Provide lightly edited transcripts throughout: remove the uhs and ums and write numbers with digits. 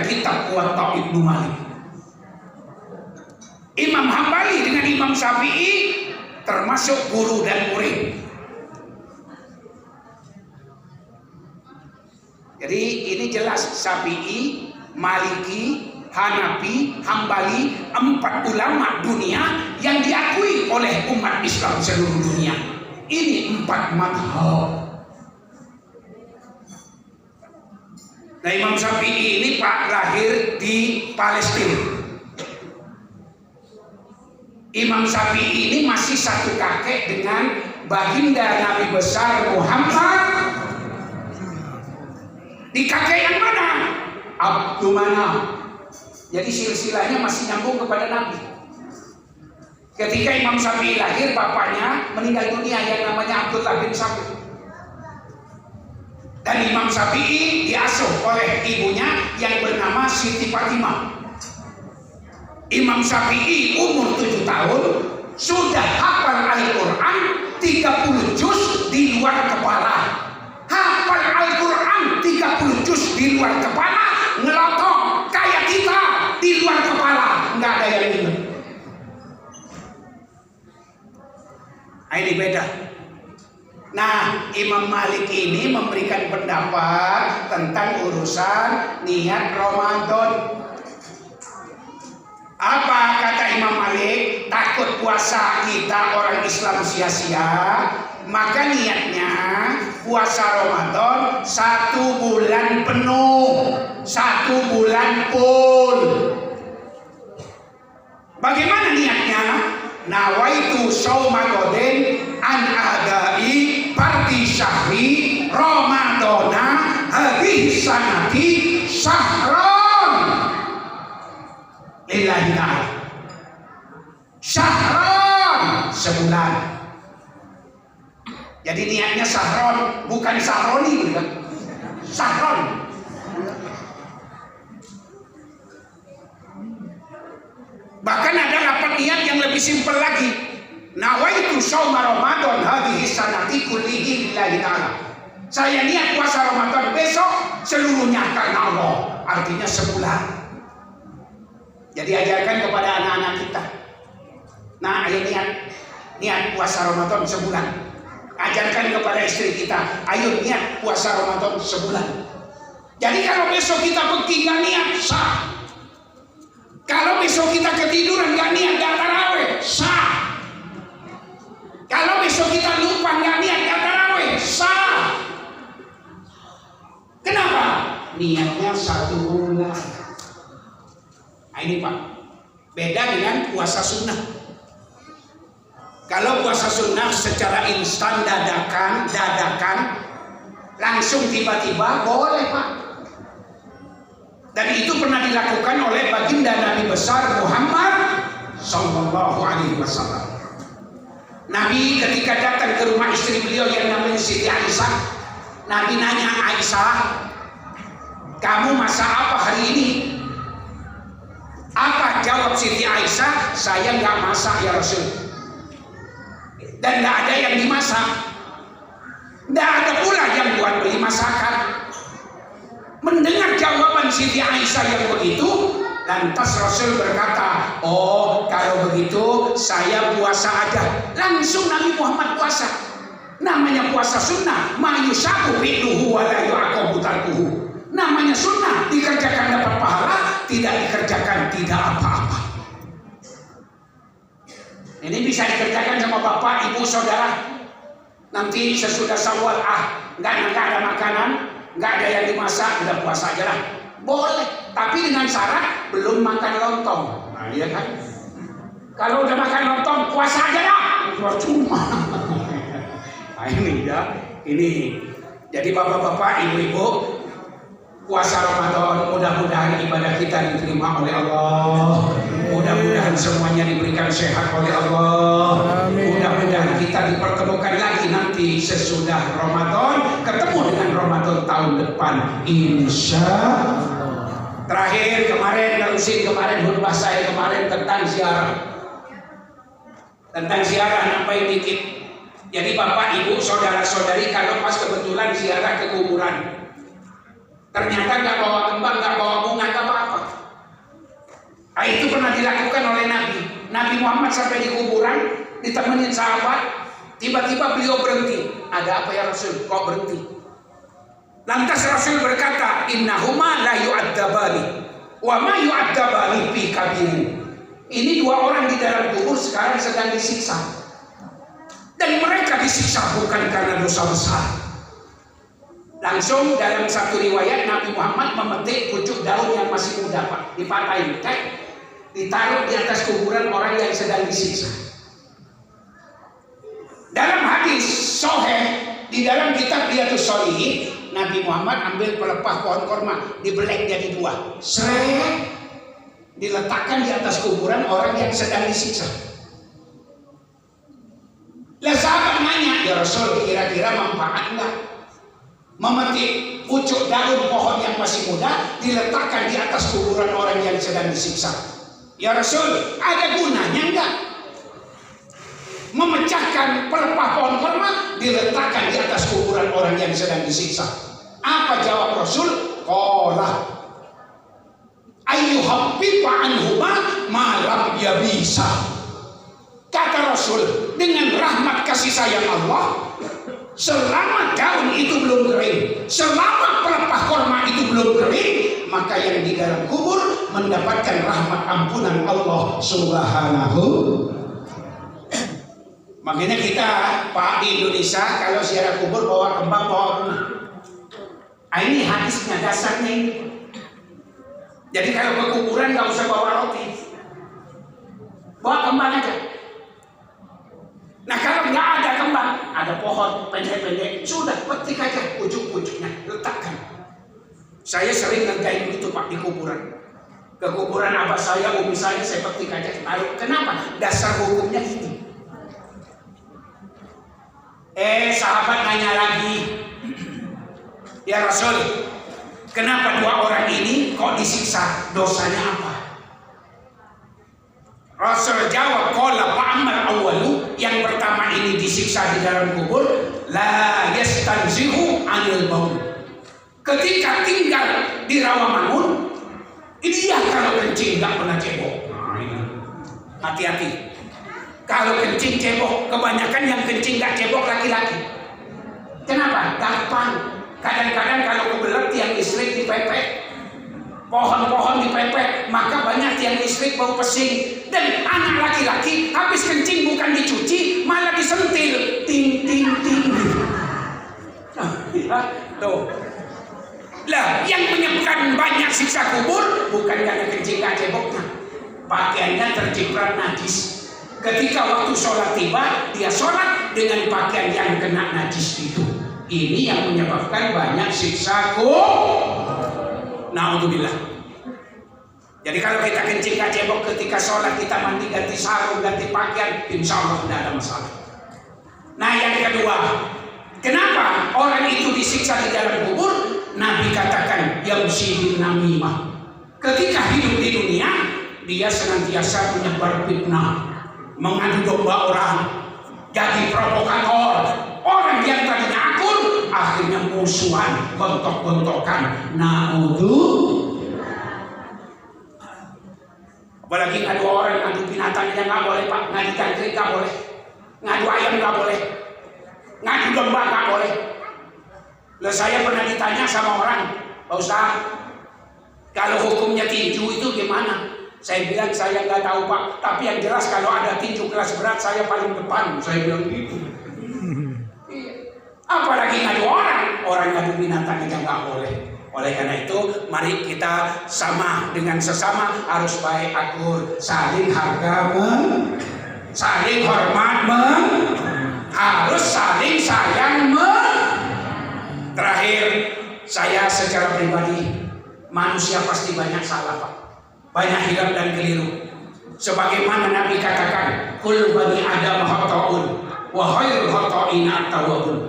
kitab Muwatta Ibnu Malik. Imam Hambali dengan Imam Syafi'i termasuk guru dan murid. Jadi ini jelas Syafi'i, Maliki, Hanafi, Hambali, 4 ulama dunia yang diakui oleh umat Islam seluruh dunia. Ini 4 mazhab. Nah, Imam Syafi'i ini Pak lahir di Palestina. Imam Syafi'i ini masih satu kakek dengan baginda Nabi besar Muhammad. Di kakek yang mana? Abdul Manaf. Jadi silsilahnya masih nyambung kepada Nabi. Ketika Imam Syafi'i lahir, bapaknya meninggal dunia yang namanya Abdullah bin Syafi'i. Dan Imam Syafi'i diasuh oleh ibunya yang bernama Siti Fatimah. Imam Syafi'i umur 7 tahun sudah hafal Al-Quran 30 juz di luar kepala. Hafal Al-Quran 30 juz di luar kepala, ngelotok kayak kita di luar kepala, nggak ada yang ingat. Ini beda. Nah, Imam Malik ini memberikan pendapat tentang urusan niat Ramadan. Apa kata Imam Malik? Takut puasa kita orang Islam sia-sia, maka niatnya puasa Ramadan 1 bulan penuh, 1 bulan full. Bagaimana niatnya? Nawaitu shauma qadin an adai parti syahri Ramadana hadhihi sanati syahran lillahi ta'ala. Syahran, sebulan. Jadi niatnya syahron, bukan sahroni, bukan. Syahron. Bahkan ada lapan niat yang lebih simpel lagi. Nawaitu shauma Ramadan hadhihi sanati kullihi lillahi ta'ala. Saya niat puasa Ramadan besok seluruhnya karena Allah. Artinya sebulan. Jadi ajarkan kepada anak-anak kita. Nah, ayo niat puasa Ramadan sebulan. Ajarkan kepada istri kita, ayo niat puasa Ramadan sebulan. Jadi kalau besok kita pergi gak niat, sah. Kalau besok kita ketiduran gak niat, gak tarawih, sah. Kalau besok kita lupa gak niat, gak tarawih, sah. Kenapa? Niatnya 1 bulan. Nah, ini Pak, beda dengan puasa sunnah. Kalau puasa sunnah secara instan dadakan, langsung tiba-tiba boleh Pak. Dan itu pernah dilakukan oleh baginda Nabi besar Muhammad Sallallahu Alaihi Wasallam. Nabi ketika datang ke rumah istri beliau yang namanya Siti Aisyah, Nabi nanya, Aisyah, kamu masak apa hari ini? Apa jawab Siti Aisyah? Saya nggak masak ya Rasul. Dan nggak ada yang dimasak. Nggak ada pula yang buat beli masakan. Mendengar jawaban Siti Aisyah yang begitu, lantas Rasul berkata, oh kalau begitu saya puasa aja. Langsung Nabi Muhammad puasa. Namanya puasa sunnah, ma yusabu fi'luhu wa la yu'aqabu tarkuhu. Namanya sunnah, dikerjakan dapat pahala, tidak dikerjakan tidak apa-apa. Ini bisa dikerjakan sama bapak, ibu, saudara. Nanti sesudah Syawal, nggak ada makanan, nggak ada yang dimasak, udah puasa aja lah. Boleh, tapi dengan syarat belum makan lontong. Nah, iya kan? Kalau udah makan lontong, puasa aja lah. Cuma. Nah, ini ya, ini. Jadi bapak-bapak, ibu-ibu, puasa Ramadan, mudah-mudahan ibadah kita diterima oleh Allah. Mudah-mudahan semuanya diberikan sehat oleh Allah. Mudah-mudahan kita dipertemukan lagi nanti sesudah Ramadan, ketemu dengan Ramadan tahun depan, insya Allah. Terakhir kemarin nerusin khutbah saya kemarin tentang ziarah. Tentang ziarah nambahin dikit. Jadi bapak, ibu, saudara-saudari kalau pas kebetulan ziarah ke kuburan, ternyata nggak bawa kembang, nggak bawa bunga, nggak apa-apa. Itu pernah dilakukan oleh Nabi. Nabi Muhammad sampai di kuburan, ditemenin sahabat, tiba-tiba beliau berhenti. Ada apa ya Rasul? Kok berhenti? Lantas Rasul berkata, innahuma la yu'adzabani wa ma yu'adzabani fi kabirin. Ini dua orang di dalam kubur sekarang sedang disiksa. Dan mereka disiksa bukan karena dosa besar. Langsung dalam satu riwayat Nabi Muhammad memetik pucuk daun yang masih muda, Pak, dipatahin, ditaruh di atas kuburan orang yang sedang disiksa. Dalam hadis sahih di dalam kitab Riyadhus Shalihin, Nabi Muhammad ambil pelepah pohon korma, dibelek jadi dua, seret, diletakkan di atas kuburan orang yang sedang disiksa. Lah sahabat nanya, ya Rasul, kira-kira manfaat enggak memetik pucuk daun pohon yang masih muda diletakkan di atas kuburan orang yang sedang disiksa? Ya Rasul, ada gunanya enggak memecahkan pelepah pohon kurma diletakkan di atas kuburan orang yang sedang disiksa? Apa jawab Rasul? Qala ayyuhabbifa anhuma ma lam yabisa. Kata Rasul, dengan rahmat kasih sayang Allah, selama daun itu belum kering, selama pelepah kurma itu belum kering, maka yang di dalam kubur mendapatkan rahmat ampunan Allah Subhanahu. Makanya kita, Pak, di Indonesia kalau ziarah kubur bawa kembang, bawa bunga. Ini hadisnya, dasarnya ini. Jadi kalau ke kuburan nggak usah bawa roti, bawa kembang aja. Nah kalau nggak ada kembang, ada pohon pendek-pendek, sudah petik aja pucuk-pucuknya, letakkan. Saya sering ngerjain itu, Pak, di kuburan. Ke kuburan abah saya, umi saya petik aja, taruh. Kenapa? Dasar hukumnya ini. Sahabat nanya lagi, ya Rasul, kenapa dua orang ini kok disiksa? Dosanya apa? Rasul jawab, qala fa'amal awwalu, yang pertama ini disiksa di dalam kubur, la yastanzihu anil baul. Ketika tinggal di Rawamangun, dia kalau kencing nggak pernah cebok. Hati-hati. Kalau kencing cebok, kebanyakan yang kencing nggak cebok laki-laki. Kenapa? Gampang. Kadang-kadang kalau kebelet tiang listrik dipepet, pohon-pohon dipepet, maka banyak tiang listrik bau pesing. Dan anak laki-laki habis kencing bukan dicuci, malah disentil, ting ting ting. Tuh. Lah, yang menyebabkan banyak siksa kubur bukan karena kencing gak ceboknya, pakaiannya terciprat najis. Ketika waktu sholat tiba, dia sholat dengan pakaian yang kena najis itu. Ini yang menyebabkan banyak siksa kubur. Na'udzubillah. Jadi kalau kita kencing gak cebok ketika sholat, kita mandi ganti sarung, ganti pakaian, insya Allah tidak ada masalah. Nah yang kedua, kenapa orang itu disiksa di dalam kubur? Nabi katakan, yamshi bin namimah. Ketika hidup di dunia, dia senantiasa menyebar fitnah, mengadu domba orang, jadi provokator. Orang yang tadinya akur, akhirnya musuhan, gontok-gontokan. Na'udzubillah. Apalagi ngadu orang, ngadu binatangnya nggak boleh, Pak. Ngadu jangkrik nggak boleh, ngadu ayam nggak boleh, ngadu domba nggak boleh. Lalu saya pernah ditanya sama orang, Pak Ustaz, kalau hukumnya tinju itu gimana? Saya bilang saya nggak tahu, Pak. Tapi yang jelas kalau ada tinju kelas berat saya paling depan. Saya bilang gitu. Apalagi ngadu orang ngadu binatang aja nggak boleh. Oleh karena itu, mari kita sama dengan sesama harus baik akur, saling harga, saling hormat, harus saling sayang. Terakhir, saya secara pribadi, manusia pasti banyak salah, Pak, banyak hilaf dan keliru. Sebagaimana Nabi katakan, kul bani Adam khata'un wa khairul khata'ina at-tawwabun.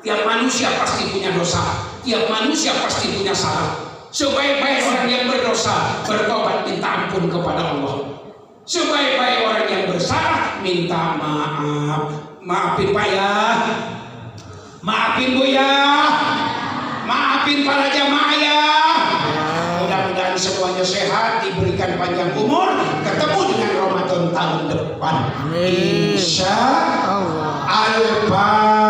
Tiap manusia pasti punya dosa, tiap manusia pasti punya salah. Sebaik-baik orang yang berdosa bertobat minta ampun kepada Allah. Sebaik-baik orang yang bersalah minta maaf. Maafin Pak ya, maafin Bu ya, maafin para jamaah ya. mudah-mudahan semuanya sehat, diberikan panjang umur, ketemu dengan Ramadan tahun depan. Insya Allah.